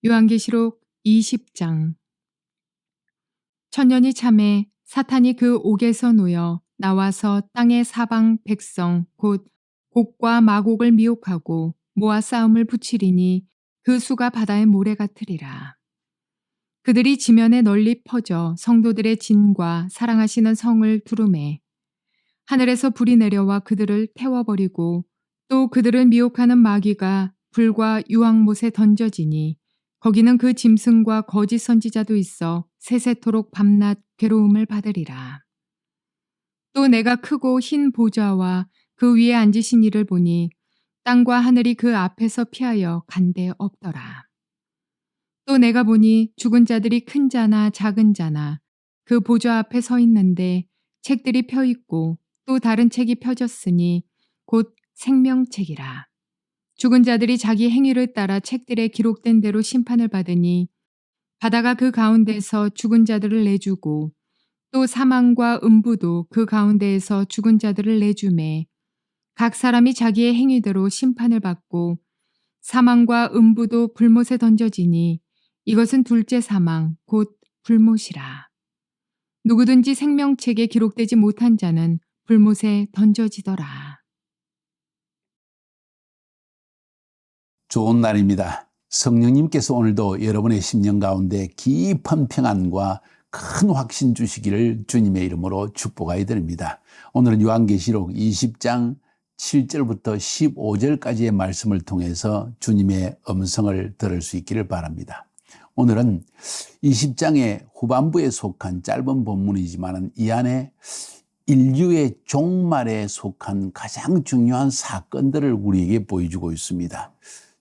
요한계시록 20장. 천년이 참에 사탄이 그 옥에서 놓여 나와서 땅의 사방 백성 곧 곡과 마곡을 미혹하고 모아 싸움을 붙이리니 그 수가 바다의 모래 같으리라. 그들이 지면에 널리 퍼져 성도들의 진과 사랑하시는 성을 두루매 하늘에서 불이 내려와 그들을 태워버리고 또 그들을 미혹하는 마귀가 불과 유황못에 던져지니 거기는 그 짐승과 거짓 선지자도 있어 세세토록 밤낮 괴로움을 받으리라. 또 내가 크고 흰 보좌와 그 위에 앉으신 이를 보니 땅과 하늘이 그 앞에서 피하여 간데 없더라. 또 내가 보니 죽은 자들이 큰 자나 작은 자나 그 보좌 앞에 서 있는데 책들이 펴 있고 또 다른 책이 펴졌으니 곧 생명책이라. 죽은 자들이 자기 행위를 따라 책들에 기록된 대로 심판을 받으니 바다가 그 가운데서 죽은 자들을 내주고 또 사망과 음부도 그 가운데에서 죽은 자들을 내주매 각 사람이 자기의 행위대로 심판을 받고 사망과 음부도 불못에 던져지니 이것은 둘째 사망 곧 불못이라. 누구든지 생명책에 기록되지 못한 자는 불못에 던져지더라. 좋은 날입니다. 성령님께서 오늘도 여러분의 심령 가운데 깊은 평안과 큰 확신 주시기를 주님의 이름으로 축복하여 드립니다. 오늘은 요한계시록 20장 7절부터 15절까지의 말씀을 통해서 주님의 음성을 들을 수 있기를 바랍니다. 오늘은 20장의 후반부에 속한 짧은 본문이지만 이 안에 인류의 종말에 속한 가장 중요한 사건들을 우리에게 보여주고 있습니다.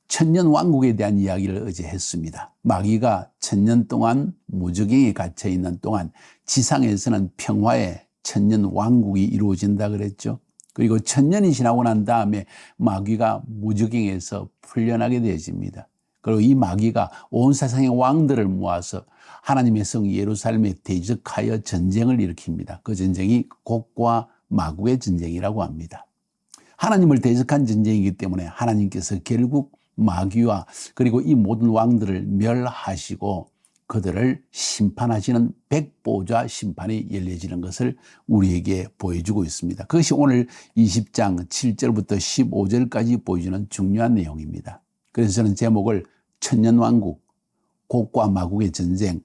천년 왕국에 대한 이야기를 어제 했습니다. 마귀가 천년 동안 무저갱에 갇혀 있는 동안 지상에서는 평화의 천년 왕국이 이루어진다 그랬죠. 그리고 천년이 지나고 난 다음에 마귀가 무저갱에서 풀려나게 되어집니다. 그리고 이 마귀가 온 세상의 왕들을 모아서 하나님의 성 예루살렘에 대적하여 전쟁을 일으킵니다. 그 전쟁이 곡과 마곡의 전쟁이라고 합니다. 하나님을 대적한 전쟁이기 때문에 하나님께서 결국 마귀와 그리고 이 모든 왕들을 멸하시고 그들을 심판하시는 백보좌 심판이 열려지는 것을 우리에게 보여주고 있습니다. 그것이 오늘 20장 7절부터 15절까지 보여주는 중요한 내용입니다. 그래서 저는 제목을 천년왕국, 곡과 마곡의 전쟁,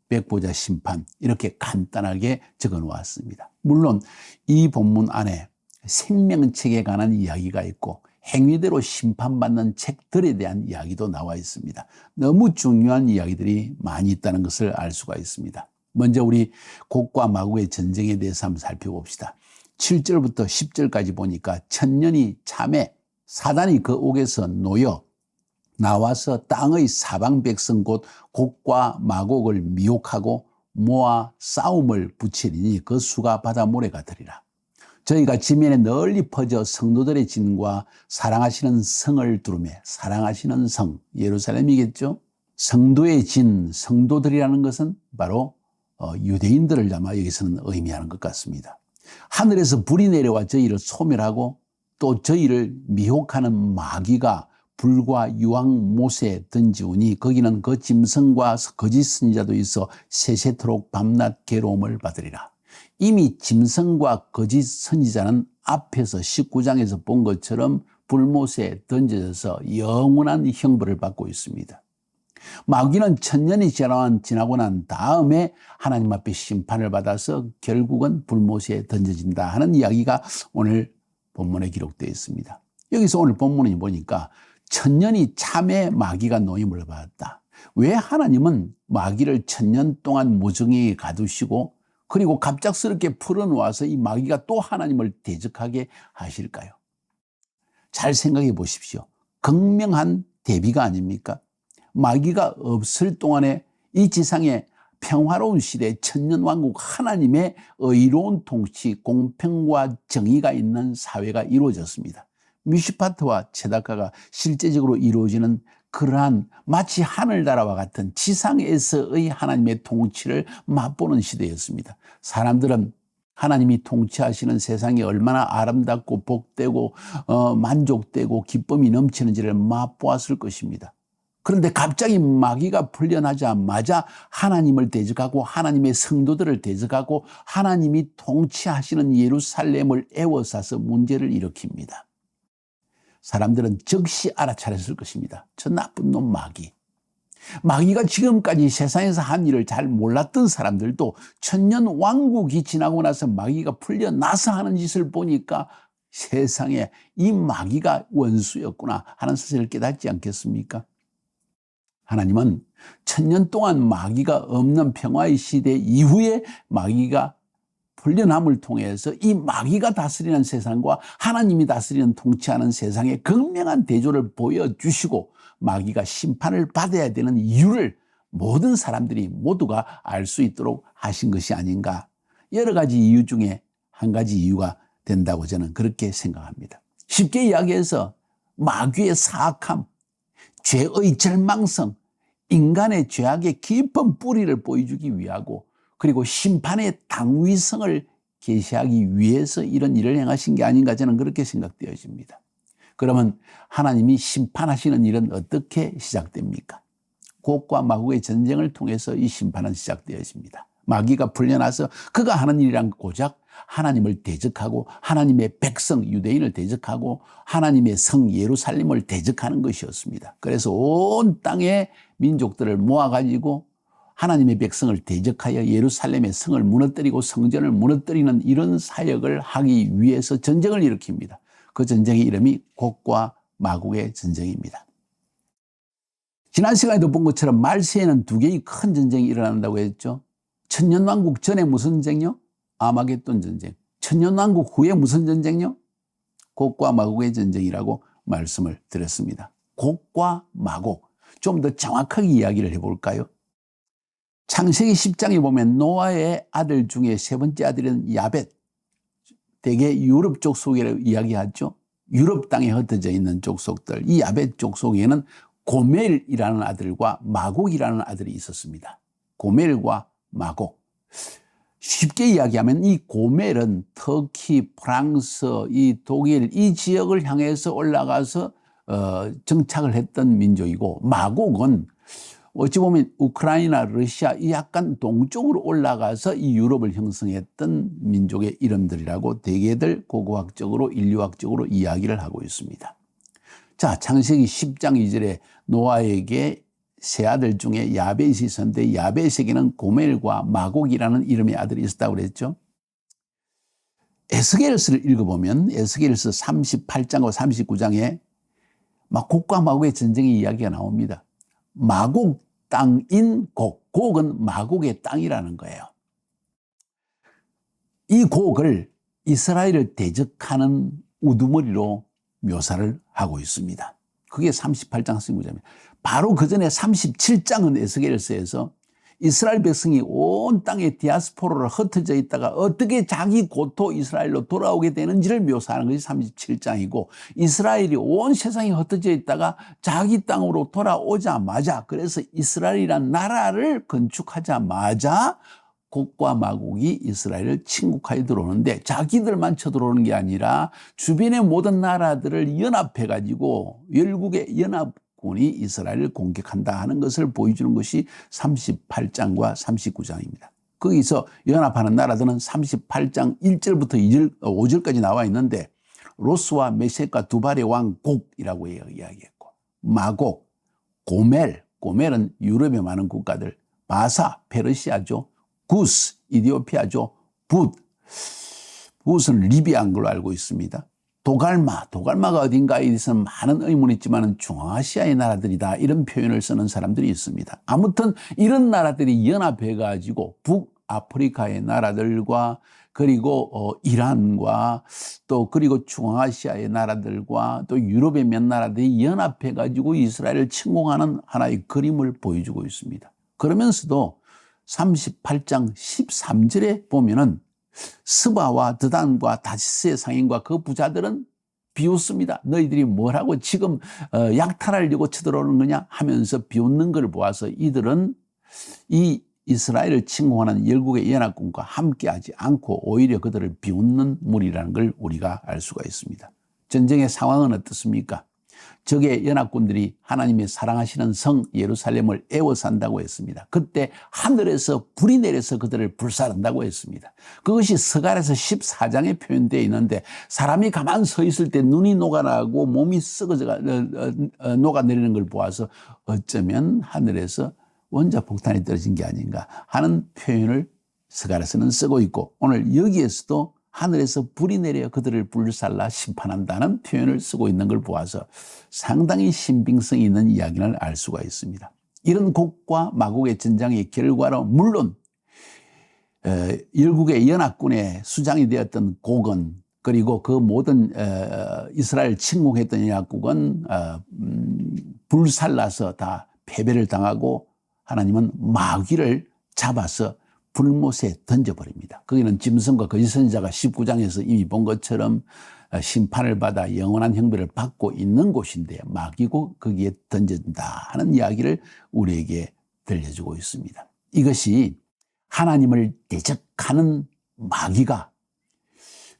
백보좌 심판 이렇게 간단하게 적어 놓았습니다. 물론 이 본문 안에 생명책에 관한 이야기가 있고 행위대로 심판받는 책들에 대한 이야기도 나와 있습니다. 너무 중요한 이야기들이 많이 있다는 것을 알 수가 있습니다. 먼저 우리 곡과 마곡의 전쟁에 대해서 한번 살펴봅시다. 7절부터 10절까지 보니까 천년이 참에 사단이 그 옥에서 놓여 나와서 땅의 사방 백성 곧 곡과 마곡을 미혹하고 모아 싸움을 붙이리니 그 수가 바다 모래 같으리라. 저희가 지면에 널리 퍼져 성도들의 진과 사랑하시는 성을 두루매 사랑하시는 성 예루살렘이겠죠. 성도의 진, 성도들이라는 것은 바로 유대인들을 담아 여기서는 의미하는 것 같습니다. 하늘에서 불이 내려와 저희를 소멸하고 또 저희를 미혹하는 마귀가 불과 유황못에 던지우니 거기는 그 짐승과 거짓 선지자도 있어 세세토록 밤낮 괴로움을 받으리라. 이미 짐승과 거짓 선지자는 앞에서 19장에서 본 것처럼 불못에 던져져서 영원한 형벌을 받고 있습니다. 마귀는 천년이 지나고 난 다음에 하나님 앞에 심판을 받아서 결국은 불못에 던져진다 하는 이야기가 오늘 본문에 기록되어 있습니다. 여기서 오늘 본문에 보니까 천년이 참에 마귀가 노임을 받았다. 왜 하나님은 마귀를 천년 동안 무정에 가두시고 그리고 갑작스럽게 풀어놓아서 이 마귀가 또 하나님을 대적하게 하실까요? 잘 생각해 보십시오. 극명한 대비가 아닙니까? 마귀가 없을 동안에 이 지상에 평화로운 시대 천년왕국 하나님의 의로운 통치, 공평과 정의가 있는 사회가 이루어졌습니다. 미슈파트와 체다카가 실제적으로 이루어지는 그러한 마치 하늘나라와 같은 지상에서의 하나님의 통치를 맛보는 시대였습니다. 사람들은 하나님이 통치하시는 세상이 얼마나 아름답고 복되고 만족되고 기쁨이 넘치는지를 맛보았을 것입니다. 그런데 갑자기 마귀가 풀려나자마자 하나님을 대적하고 하나님의 성도들을 대적하고 하나님이 통치하시는 예루살렘을 에워싸서 문제를 일으킵니다. 사람들은 즉시 알아차렸을 것입니다. 저 나쁜 놈 마귀. 마귀가 지금까지 세상에서 한 일을 잘 몰랐던 사람들도 천년 왕국이 지나고 나서 마귀가 풀려나서 하는 짓을 보니까 세상에 이 마귀가 원수였구나 하는 사실을 깨닫지 않겠습니까? 하나님은 천년 동안 마귀가 없는 평화의 시대 이후에 마귀가 풀려남을 통해서 이 마귀가 다스리는 세상과 하나님이 다스리는 통치하는 세상의 극명한 대조를 보여주시고 마귀가 심판을 받아야 되는 이유를 모든 사람들이 모두가 알 수 있도록 하신 것이 아닌가. 여러 가지 이유 중에 한 가지 이유가 된다고 저는 그렇게 생각합니다. 쉽게 이야기해서 마귀의 사악함, 죄의 절망성, 인간의 죄악의 깊은 뿌리를 보여주기 위하고 그리고 심판의 당위성을 계시하기 위해서 이런 일을 행하신 게 아닌가 저는 그렇게 생각되어집니다. 그러면 하나님이 심판하시는 일은 어떻게 시작됩니까? 곡과 마곡의 전쟁을 통해서 이 심판은 시작되어집니다. 마귀가 풀려나서 그가 하는 일이란 고작 하나님을 대적하고 하나님의 백성 유대인을 대적하고 하나님의 성 예루살렘을 대적하는 것이었습니다. 그래서 온 땅의 민족들을 모아가지고 하나님의 백성을 대적하여 예루살렘의 성을 무너뜨리고 성전을 무너뜨리는 이런 사역을 하기 위해서 전쟁을 일으킵니다. 그 전쟁의 이름이 곡과 마곡의 전쟁입니다. 지난 시간에도 본 것처럼 말세에는 두 개의 큰 전쟁이 일어난다고 했죠. 천년왕국 전에 무슨 전쟁요? 아마겟돈 전쟁. 천년왕국 후에 무슨 전쟁요? 곡과 마곡의 전쟁이라고 말씀을 드렸습니다. 곡과 마곡. 좀 더 정확하게 이야기를 해볼까요? 창세기 10장에 보면 노아의 아들 중에 세 번째 아들은 야벳. 대개 유럽 족속이라고 이야기하죠. 유럽 땅에 흩어져 있는 족속들. 이 야벳 족속에는 고멜이라는 아들과 마곡이라는 아들이 있었습니다. 고멜과 마곡. 쉽게 이야기하면 이 고멜은 터키, 프랑스, 이 독일 이 지역을 향해서 올라가서 정착을 했던 민족이고 마곡은 어찌 보면 우크라이나, 러시아 이 약간 동쪽으로 올라가서 이 유럽을 형성했던 민족의 이름들이라고 대개들 고고학적으로 인류학적으로 이야기를 하고 있습니다. 자, 창세기 10장 2절에 노아에게 세 아들 중에 야벳이 있었는데 야벳에게는 고멜과 마곡이라는 이름의 아들이 있었다고 그랬죠. 에스겔서를 읽어보면 에스겔서 38장과 39장에 곡과 마곡의 전쟁의 이야기가 나옵니다. 마곡 땅인 곡, 곡은 마곡의 땅이라는 거예요. 이 곡을 이스라엘을 대적하는 우두머리로 묘사를 하고 있습니다. 그게 38장 39장입니다. 바로 그 전에 37장은 에스겔서에서 이스라엘 백성이 온 땅에 디아스포라로 흩어져 있다가 어떻게 자기 고토 이스라엘로 돌아오게 되는지를 묘사하는 것이 37장이고 이스라엘이 온 세상에 흩어져 있다가 자기 땅으로 돌아오자마자 그래서 이스라엘이란 나라를 건축하자마자 곡과 마곡이 이스라엘을 침국하여 들어오는데 자기들만 쳐들어오는 게 아니라 주변의 모든 나라들을 연합해가지고 열국의 연합군이 이스라엘을 공격한다 하는 것을 보여주는 것이 38장과 39장입니다. 거기서 연합하는 나라들은 38장 1절부터 5절까지 나와 있는데 로스와 메섹과 두발의 왕 곡이라고 이야기했고 마곡, 고멜, 고멜은 유럽에 많은 국가들, 바사, 페르시아죠. 구스, 이디오피아죠. 붓은 리비아인 걸로 알고 있습니다. 도갈마가 어딘가에 있어서 많은 의문이 있지만 중앙아시아의 나라들이다 이런 표현을 쓰는 사람들이 있습니다. 아무튼 이런 나라들이 연합해가지고 북아프리카의 나라들과 그리고 이란과 또 그리고 중앙아시아의 나라들과 또 유럽의 몇 나라들이 연합해가지고 이스라엘을 침공하는 하나의 그림을 보여주고 있습니다. 그러면서도 38장 13절에 보면은 스바와 드단과 다시스의 상인과 그 부자들은 비웃습니다. 너희들이 뭘 하고 지금 약탈하려고 쳐들어오는 거냐 하면서 비웃는 걸 보아서 이들은 이 이스라엘을 침공하는 열국의 연합군과 함께하지 않고 오히려 그들을 비웃는 무리라는 걸 우리가 알 수가 있습니다. 전쟁의 상황은 어떻습니까? 적의 연합군들이 하나님의 사랑하시는 성 예루살렘을 애워싼다고 했습니다. 그때 하늘에서 불이 내려서 그들을 불살한다고 했습니다. 그것이 스가랴서 14장에 표현되어 있는데 사람이 가만 서 있을 때 눈이 녹아나고 몸이 썩어져 녹아내리는 걸 보아서 어쩌면 하늘에서 원자폭탄이 떨어진 게 아닌가 하는 표현을 스가랴서는 쓰고 있고, 오늘 여기에서도 하늘에서 불이 내려 그들을 불살라 심판한다는 표현을 쓰고 있는 걸 보아서 상당히 신빙성이 있는 이야기를 알 수가 있습니다. 이런 곡과 마곡의 전쟁의 결과로 물론 열국의 연합군의 수장이 되었던 곡은, 그리고 그 모든 이스라엘 침공했던 연합국은 불살라서 다 패배를 당하고 하나님은 마귀를 잡아서 불못에 던져버립니다. 거기는 짐승과 거짓 선지자가 19장에서 이미 본 것처럼 심판을 받아 영원한 형벌을 받고 있는 곳인데 마귀고 거기에 던진다 하는 이야기를 우리에게 들려주고 있습니다. 이것이 하나님을 대적하는 마귀가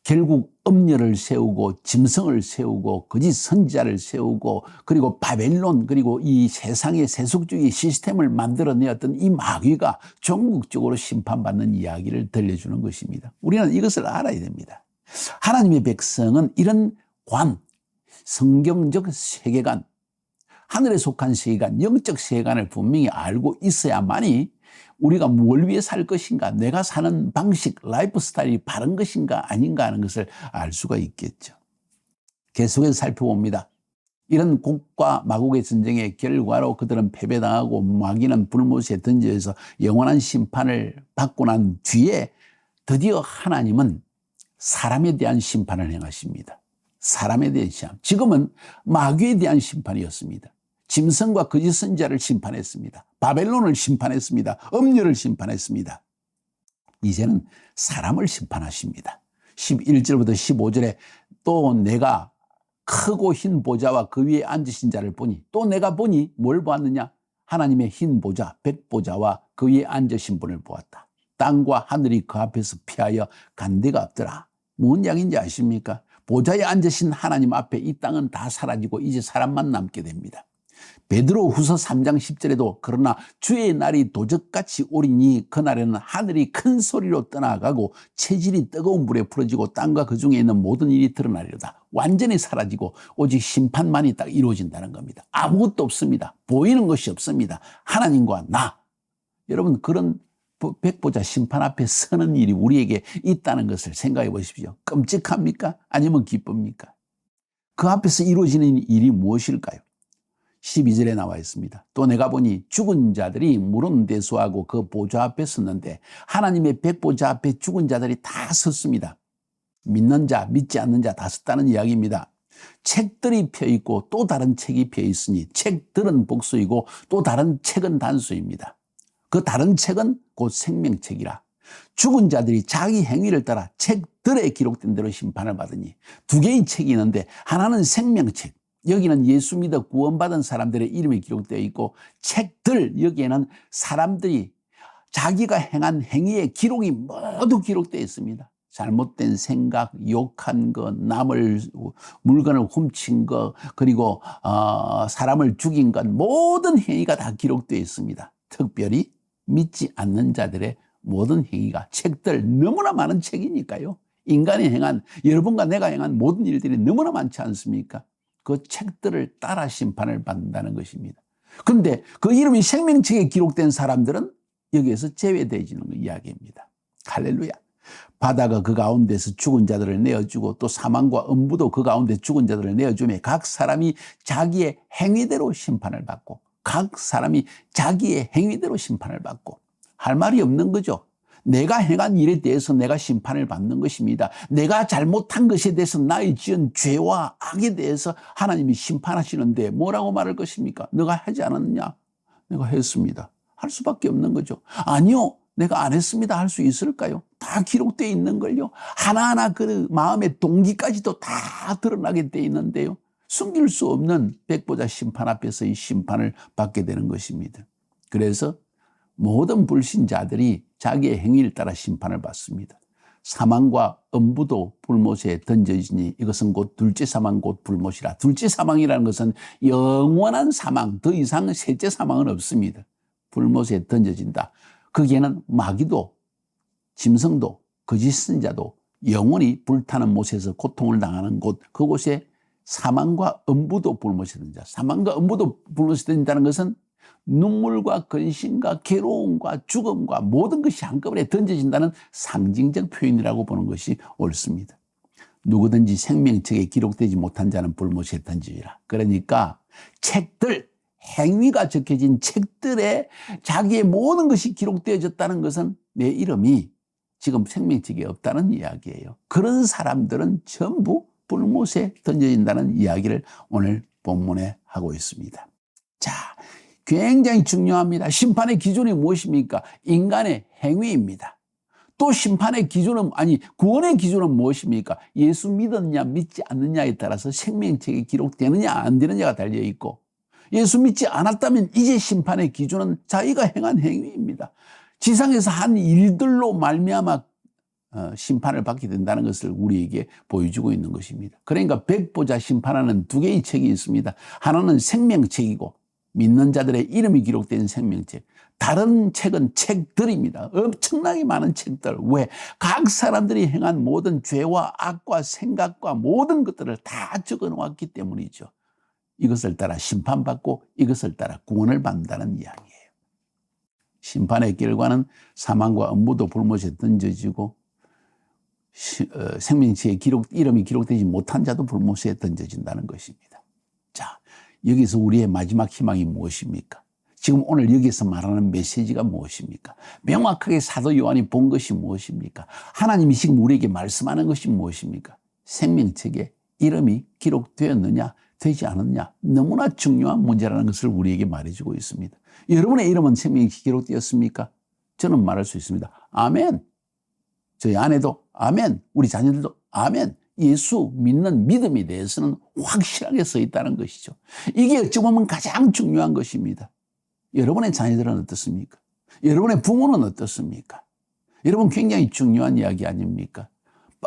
결국 음녀를 세우고 짐승을 세우고 거짓 선지자를 세우고 그리고 바벨론, 그리고 이 세상의 세속주의 시스템을 만들어내었던 이 마귀가 전국적으로 심판받는 이야기를 들려주는 것입니다. 우리는 이것을 알아야 됩니다. 하나님의 백성은 이런 성경적 세계관, 하늘에 속한 세계관, 영적 세계관을 분명히 알고 있어야만이 우리가 뭘 위해 살 것인가, 내가 사는 방식, 라이프 스타일이 바른 것인가 아닌가 하는 것을 알 수가 있겠죠. 계속해서 살펴봅니다. 이런 곡과 마곡의 전쟁의 결과로 그들은 패배당하고 마귀는 불못에 던져서 영원한 심판을 받고 난 뒤에 드디어 하나님은 사람에 대한 심판을 행하십니다. 사람에 대한 심판. 지금은 마귀에 대한 심판이었습니다. 짐승과 거짓 선지자를 심판했습니다. 바벨론을 심판했습니다. 음녀를 심판했습니다. 이제는 사람을 심판하십니다. 11절부터 15절에 또 내가 크고 흰 보좌와 그 위에 앉으신 자를 보니, 또 내가 보니 뭘 보았느냐? 하나님의 흰 보좌, 백보좌와 그 위에 앉으신 분을 보았다. 땅과 하늘이 그 앞에서 피하여 간 데가 없더라. 무슨 이야기인지 아십니까? 보좌에 앉으신 하나님 앞에 이 땅은 다 사라지고 이제 사람만 남게 됩니다. 베드로 후서 3장 10절에도 그러나 주의 날이 도적같이 오리니 그날에는 하늘이 큰 소리로 떠나가고 체질이 뜨거운 불에 풀어지고 땅과 그 중에 있는 모든 일이 드러나리로다. 완전히 사라지고 오직 심판만이 딱 이루어진다는 겁니다. 아무것도 없습니다. 보이는 것이 없습니다. 하나님과 나. 여러분, 그런 백보자 심판 앞에 서는 일이 우리에게 있다는 것을 생각해 보십시오. 끔찍합니까? 아니면 기쁩니까? 그 앞에서 이루어지는 일이 무엇일까요? 12절에 나와 있습니다. 또 내가 보니 죽은 자들이 물은 대수하고 그 보좌 앞에 섰는데 하나님의 백보좌 앞에 죽은 자들이 다 섰습니다. 믿는 자, 믿지 않는 자 다 섰다는 이야기입니다. 책들이 펴 있고 또 다른 책이 펴 있으니 책들은 복수이고 또 다른 책은 단수입니다. 그 다른 책은 곧 생명책이라. 죽은 자들이 자기 행위를 따라 책들에 기록된 대로 심판을 받으니 두 개의 책이 있는데 하나는 생명책, 여기는 예수 믿어 구원받은 사람들의 이름이 기록되어 있고, 책들, 여기에는 사람들이 자기가 행한 행위의 기록이 모두 기록되어 있습니다. 잘못된 생각, 욕한 것, 남을 물건을 훔친 것, 그리고 사람을 죽인 것, 모든 행위가 다 기록되어 있습니다. 특별히 믿지 않는 자들의 모든 행위가, 책들, 너무나 많은 책이니까요. 인간이 행한, 여러분과 내가 행한 모든 일들이 너무나 많지 않습니까? 그 책들을 따라 심판을 받는다는 것입니다. 그런데 그 이름이 생명책에 기록된 사람들은 여기에서 제외되어지는 이야기입니다. 할렐루야. 바다가 그 가운데서 죽은 자들을 내어주고 또 사망과 음부도 그 가운데 죽은 자들을 내어주며 각 사람이 자기의 행위대로 심판을 받고, 각 사람이 자기의 행위대로 심판을 받고, 할 말이 없는 거죠. 내가 행한 일에 대해서 내가 심판을 받는 것입니다. 내가 잘못한 것에 대해서 나의 지은 죄와 악에 대해서 하나님이 심판하시는데 뭐라고 말할 것입니까? 너가 하지 않았느냐? 내가 했습니다. 할 수밖에 없는 거죠. 아니요, 내가 안 했습니다. 할 수 있을까요? 다 기록되어 있는 걸요. 하나하나 그 마음의 동기까지도 다 드러나게 되어 있는데요. 숨길 수 없는 백보자 심판 앞에서 이 심판을 받게 되는 것입니다. 그래서 모든 불신자들이 자기의 행위를 따라 심판을 받습니다. 사망과 음부도 불못에 던져지니 이것은 곧 둘째 사망 곧 불못이라. 둘째 사망이라는 것은 영원한 사망, 더 이상 셋째 사망은 없습니다. 불못에 던져진다. 거기에는 마귀도 짐승도 거짓 선자도 영원히 불타는 못에서 고통을 당하는 곳, 그곳에 사망과 음부도 불못에 던진다. 사망과 음부도 불못에 던진다는 것은 눈물과 근심과 괴로움과 죽음과 모든 것이 한꺼번에 던져진다는 상징적 표현이라고 보는 것이 옳습니다. 누구든지 생명책에 기록되지 못한 자는 불못에 던지리라. 그러니까 책들, 행위가 적혀진 책들에 자기의 모든 것이 기록되어졌다는 것은 내 이름이 지금 생명책에 없다는 이야기예요. 그런 사람들은 전부 불못에 던져진다는 이야기를 오늘 본문에 하고 있습니다. 자, 굉장히 중요합니다. 심판의 기준이 무엇입니까? 인간의 행위입니다. 또 심판의 기준은, 구원의 기준은 무엇입니까? 예수 믿었냐 믿지 않느냐에 따라서 생명책에 기록되느냐 안 되느냐가 달려있고, 예수 믿지 않았다면 이제 심판의 기준은 자기가 행한 행위입니다. 지상에서 한 일들로 말미암아 심판을 받게 된다는 것을 우리에게 보여주고 있는 것입니다. 그러니까 백보자 심판하는 두 개의 책이 있습니다. 하나는 생명책이고 믿는 자들의 이름이 기록된 생명책. 다른 책은 책들입니다. 엄청나게 많은 책들. 왜? 각 사람들이 행한 모든 죄와 악과 생각과 모든 것들을 다 적어 놓았기 때문이죠. 이것을 따라 심판받고 이것을 따라 구원을 받는다는 이야기예요. 심판의 결과는 사망과 음부도 불못에 던져지고 생명책에 이름이 기록되지 못한 자도 불못에 던져진다는 것입니다. 자, 여기서 우리의 마지막 희망이 무엇입니까? 지금 오늘 여기서 말하는 메시지가 무엇입니까? 명확하게 사도 요한이 본 것이 무엇입니까? 하나님이 지금 우리에게 말씀하는 것이 무엇입니까? 생명책에 이름이 기록되었느냐 되지 않았냐, 너무나 중요한 문제라는 것을 우리에게 말해주고 있습니다. 여러분의 이름은 생명책에 기록되었습니까? 저는 말할 수 있습니다. 아멘. 저희 아내도 아멘. 우리 자녀들도 아멘. 예수 믿는 믿음에 대해서는 확실하게 서 있다는 것이죠. 이게 어찌 보면 가장 중요한 것입니다. 여러분의 자녀들은 어떻습니까? 여러분의 부모는 어떻습니까? 여러분, 굉장히 중요한 이야기 아닙니까?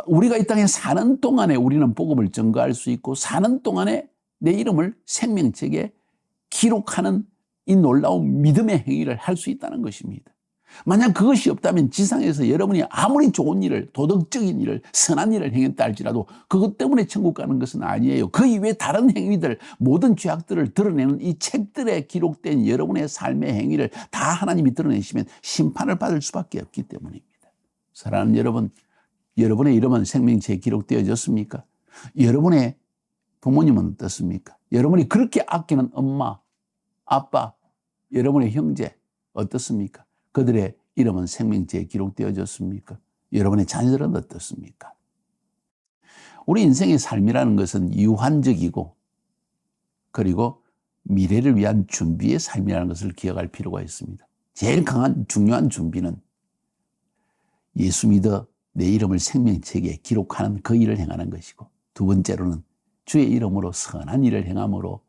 우리가 이 땅에 사는 동안에 우리는 복음을 전가할 수 있고, 사는 동안에 내 이름을 생명책에 기록하는 이 놀라운 믿음의 행위를 할 수 있다는 것입니다. 만약 그것이 없다면 지상에서 여러분이 아무리 좋은 일을, 도덕적인 일을, 선한 일을 행했다 할지라도 그것 때문에 천국 가는 것은 아니에요. 그 이외에 다른 행위들, 모든 죄악들을 드러내는 이 책들에 기록된 여러분의 삶의 행위를 다 하나님이 드러내시면 심판을 받을 수밖에 없기 때문입니다. 사랑하는 여러분, 여러분의 이름은 생명책에 기록되어졌습니까? 여러분의 부모님은 어떻습니까? 여러분이 그렇게 아끼는 엄마, 아빠, 여러분의 형제 어떻습니까? 그들의 이름은 생명책에 기록되어졌습니까? 여러분의 자녀들은 어떻습니까? 우리 인생의 삶이라는 것은 유한적이고, 그리고 미래를 위한 준비의 삶이라는 것을 기억할 필요가 있습니다. 제일 강한 중요한 준비는 예수 믿어 내 이름을 생명책에 기록하는 그 일을 행하는 것이고, 두 번째로는 주의 이름으로 선한 일을 행함으로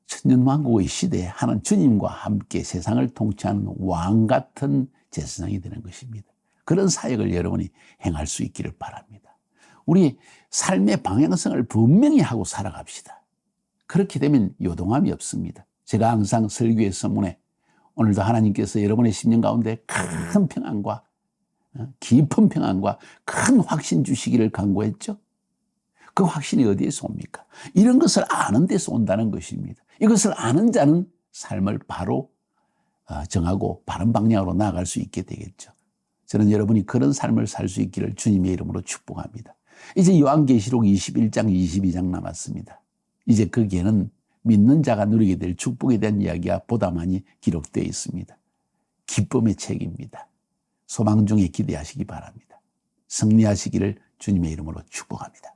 천년만국의 시대에 하는 주님과 함께 세상을 통치하는 왕 같은 제사장이 되는 것입니다. 그런 사역을 여러분이 행할 수 있기를 바랍니다. 우리 삶의 방향성을 분명히 하고 살아갑시다. 그렇게 되면 요동함이 없습니다. 제가 항상 설교의 서문에 오늘도 하나님께서 여러분의 심령 가운데 큰 평안과 깊은 평안과 큰 확신 주시기를 간구했죠. 그 확신이 어디에서 옵니까? 이런 것을 아는 데서 온다는 것입니다. 이것을 아는 자는 삶을 바로 정하고 바른 방향으로 나아갈 수 있게 되겠죠. 저는 여러분이 그런 삶을 살 수 있기를 주님의 이름으로 축복합니다. 이제 요한계시록 21장, 22장 남았습니다. 이제 거기에는 믿는 자가 누리게 될 축복에 대한 이야기가 보다 많이 기록되어 있습니다. 기쁨의 책입니다. 소망 중에 기대하시기 바랍니다. 승리하시기를 주님의 이름으로 축복합니다.